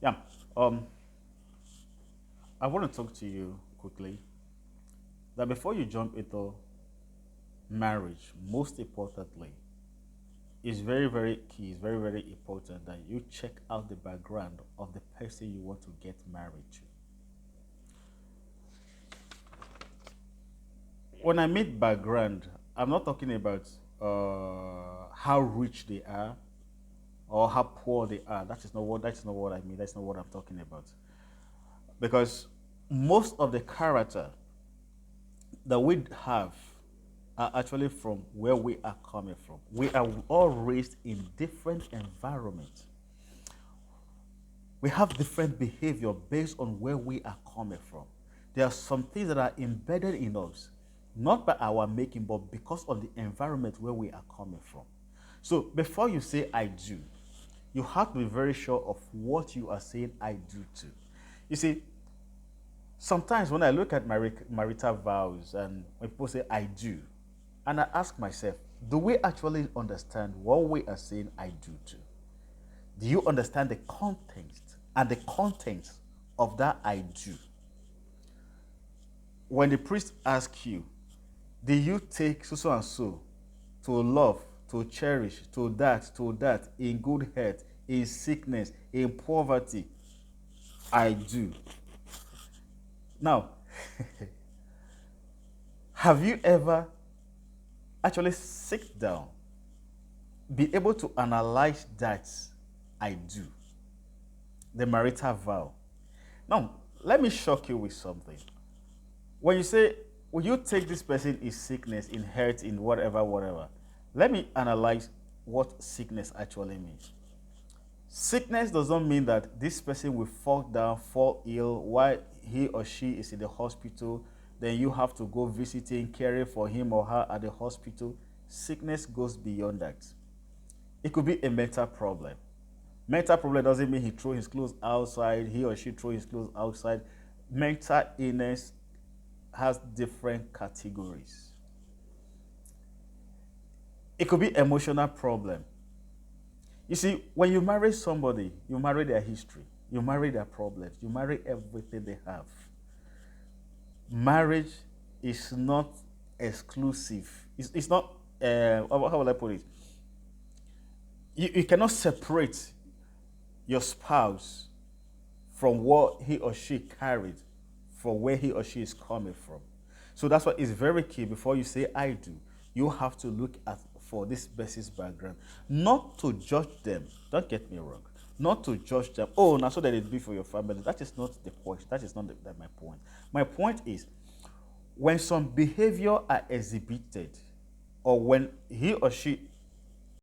Yeah. Um, I want to talk to you quickly that before you jump into marriage, most importantly, is very, very key, it's very, very important that you check out the background of the person you want to get married to. When I mean background, I'm not talking about how rich they are or how poor they are. That is not what I mean. That's not what I'm talking about. Because most of the character that we have are actually from where we are coming from. We are all raised in different environments. We have different behavior based on where we are coming from. There are some things that are embedded in us, not by our making, but because of the environment where we are coming from. So before you say I do, you have to be very sure of what you are saying I do to. You see, sometimes when I look at marital vows and when people say I do, and I ask myself, do we actually understand what we are saying I do to? Do you understand the context and the content of that I do? When the priest asks you, do you take so and so to love, to cherish, to that, in good health, in sickness, in poverty? I do. Now, have you ever actually sit down, be able to analyze that I do, the marital vow? Now, let me shock you with something. When you say, will you take this person in sickness, in health, in whatever, whatever? Let me analyze what sickness actually means. Sickness does not mean that this person will fall down, fall ill while he or she is in the hospital. Then you have to go visiting, caring for him or her at the hospital. Sickness goes beyond that. It could be a mental problem. Mental problem doesn't mean he throw his clothes outside, he or she throw his clothes outside. Mental illness has different categories. It could be emotional problem. You see, when you marry somebody, you marry their history, you marry their problems, you marry everything they have. Marriage is not exclusive. It's not, how will I put it? You cannot separate your spouse from what he or she carried, from where he or she is coming from. So that's why it's very key before you say I do. You have to look at for this person's background, not to judge them. Don't get me wrong. Not to judge them. Oh, now so that it be for your family. That is not the point. That is not my point. My point is when some behavior are exhibited, or when he or she